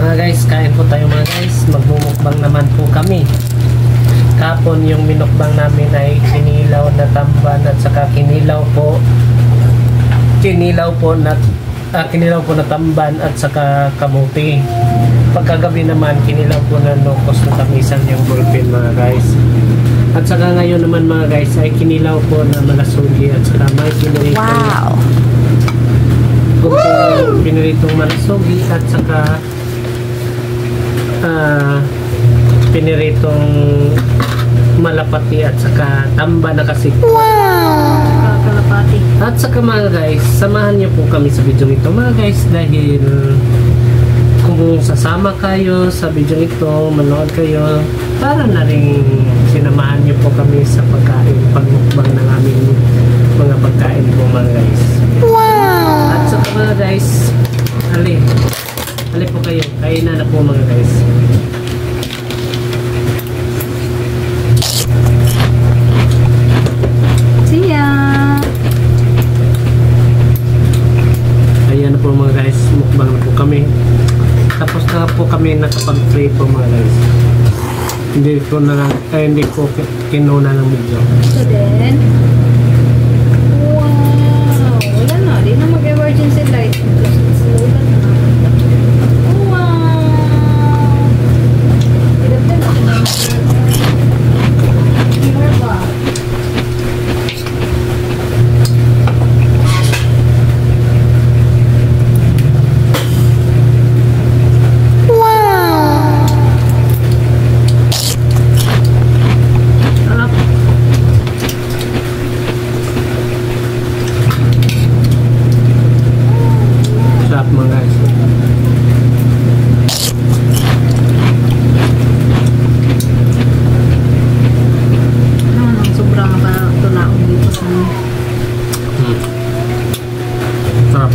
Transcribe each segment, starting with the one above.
Mga guys, kain po tayo mga guys. Magmumukbang naman po kami. Kapon yung minukbang namin ay kinilaw na tamban at saka kinilaw po na tamban at saka kamuti. Pagkagabi naman kinilaw po na nukos na tamisan yung bulpin mga guys. At saka ngayon naman mga guys ay kinilaw po na malasugi at saka may pinirito. Wow! Piniritong malasugi at saka piniritong malapati at saka tamba na kasi. Wow! Kalapati. At saka mga guys, samahan niyo po kami sa video ito mga guys dahil kung sasama kayo sa video ito, manood kayo, para na rin sinamahan niyo po kami sa pagmukbang ng aming mga pagkain po mga guys. Wow! At saka mga guys, ali po kayo, kainan na po mga guys. See ya! Ayan na po mga guys, mukbang na po kami. Tapos na po kami nakapag-pray po mga guys. Hindi ko kinuna ng video. So then, wow! Wala na, di na mag-emergency light. Slow lang na. Oh, wow! Hirap din ako na. Hirap ba? Mga guys, Sobrang makatulaong dito sa sarap.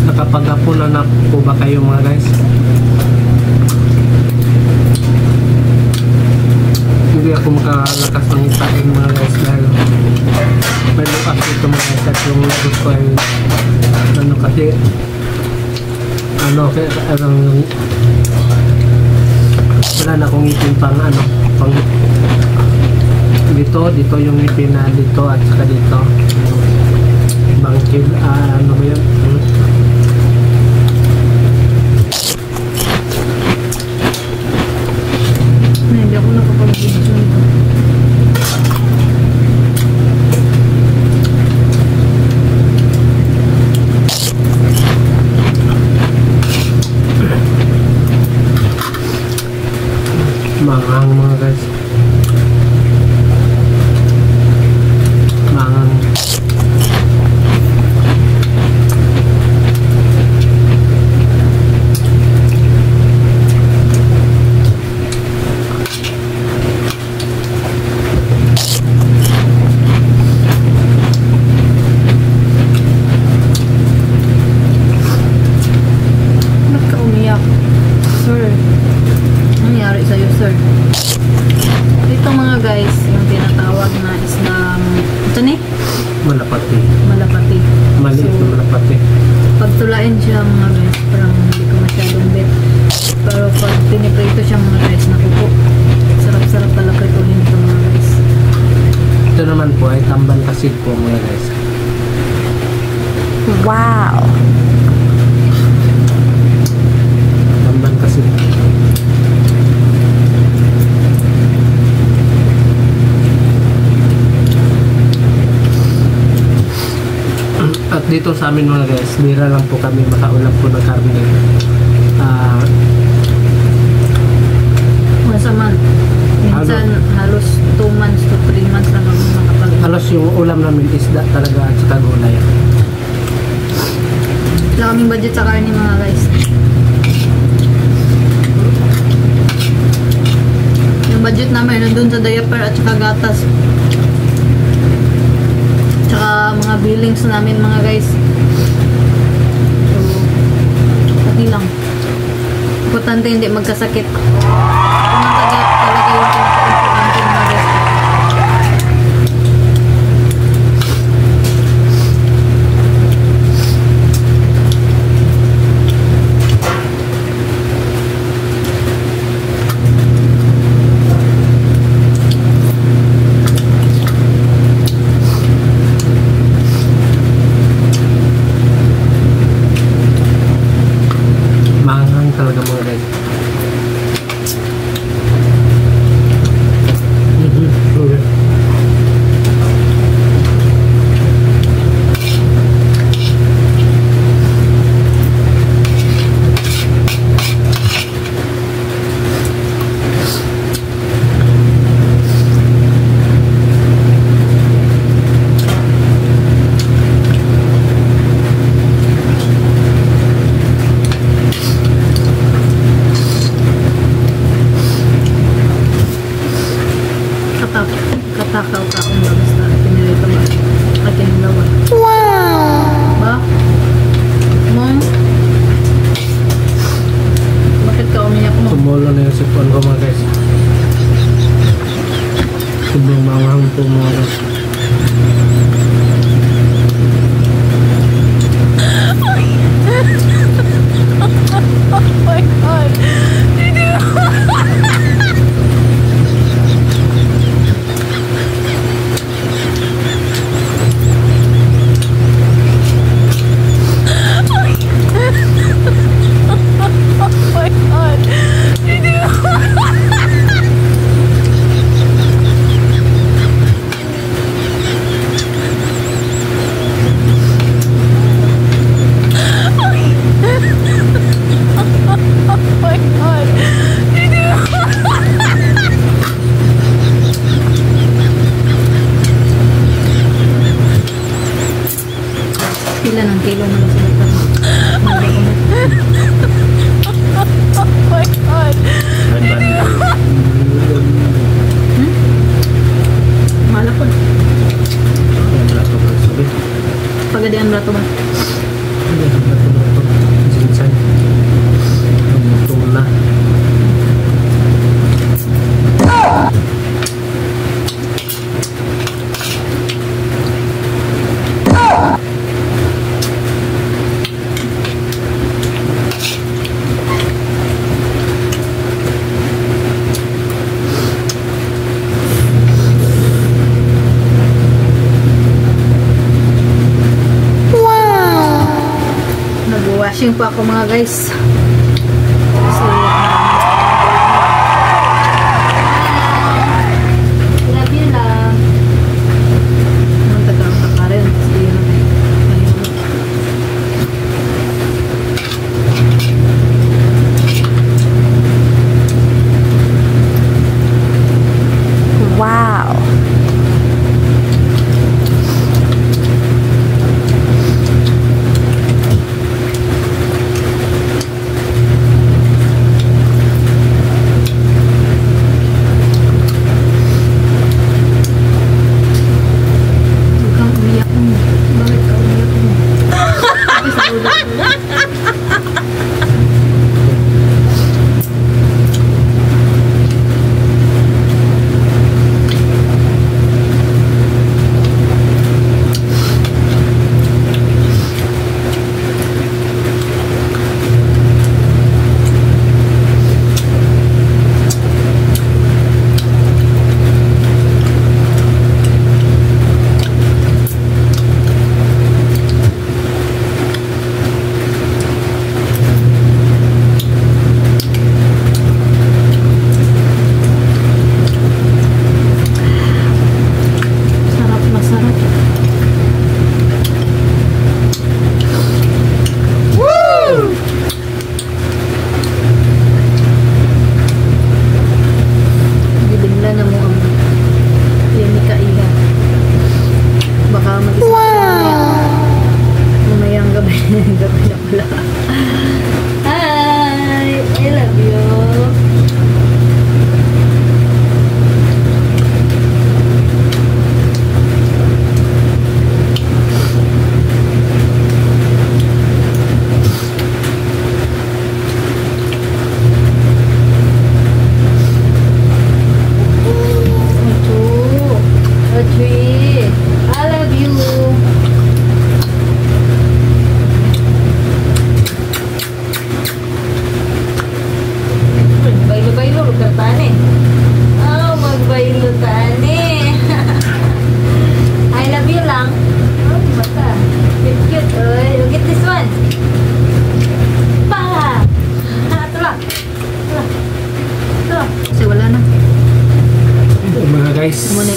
Nakapag-apunan na po ba kayo mga guys? Hindi ako makalakas ng itain mga guys dahil may lukas dito mga guys at yung lagot ko ay wala na akong ipin pang dito yung ipin na dito at saka dito bangkil ano ba yun? Hindi ako nakapag-video nito. Mangang mga guys. Mangang. Ba't ka umiyak? Sir, nangyari sa'yo, sir? Ito mga guys, yung tinatawag na islang, ito ni? Malapati. Malapati. Maliit na malapati. Pag tulain siya mga guys, parang hindi ko masyadong bet. Pero pag piniprito siya mga guys, nakupo. Sarap-sarap pala prituhin ito mga guys. Ito naman po ay tamban kasid po mga guys. Wow! Tamban kasid. At dito sa amin mga guys, bira lang po kami makaulam po ng karne. Once a month. Minsan halos 2 months to 3 months lang kami makapag-inom. Halos yung ulam namin isda talaga at saka gulay. Wala kaming budget sa karne mga guys. Yung budget namin nandun sa diaper at saka gatas. Tsaka mga billings namin mga guys. So, pati lang. Importante hindi magkasakit. Kung talaga yung pinaka-importante mga guys. Maanghang talaga mga guys. Okay. Katakaw ka kung labas na pinilito ba? Akin yung lawa. Wow! Ba? Mom? Bakit ka umiyak mo? Tumulo na yung sipon ko mga guys. Sobrang maanghang po mga guys. Oh my God! Pila ng kilo na lang sila ito. Oh my God! Malapod. Pagadian brato ba? Jinsan. Tula. Nag-washing pa ako mga guys. So, love you lang. Ang tagang kakarin. Kasi yun na Wow.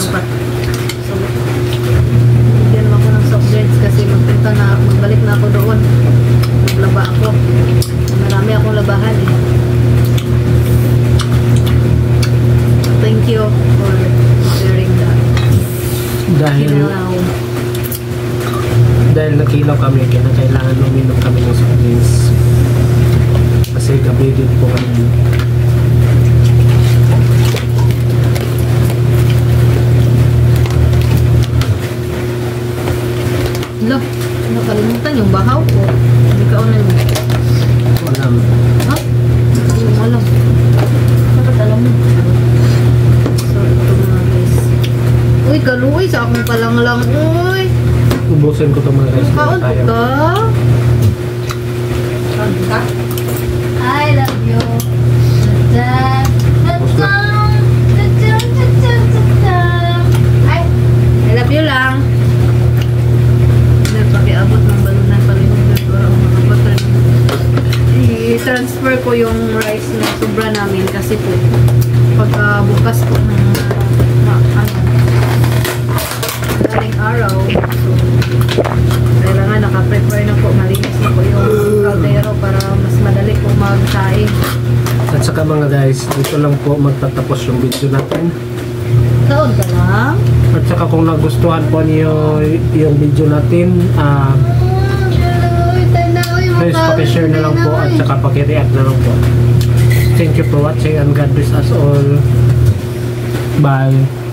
pa. So, bigyan mo ako ng soft drinks kasi magbalik na ako doon. Naglaba ako. Marami akong labahan eh. Thank you for sharing that. Dahil nakilaw kami, kaya kailangan uminom kami ng soft drinks. Kasi gabi din po kami. Loh, nakalimutan yung bahaw ko. Hindi ka unan mo. Walang. Ha? Hindi mo alam. Dapat alam mo. So, ito mga guys. Uy, kaluoy sa akong palang lang. Uy! Ubusin ko ito mga guys. Kaon ka? Kaon ka? I love you. Ay, I love you lang. Pakiabot ng balunan pala yung i-transfer ko yung rice na sobra namin kasi po pagka bukas po ng madaling araw, so kailangan naka-prepare na po, malinis na po yung kaldero para mas madali po magsaing. At saka mga guys, dito lang po magtatapos yung video natin. Kaon ka lang? At saka kung nagustuhan po niyo yung video natin, please pakishare na lang po at saka pakireact na lang po. Thank you for watching and God bless us all. Bye.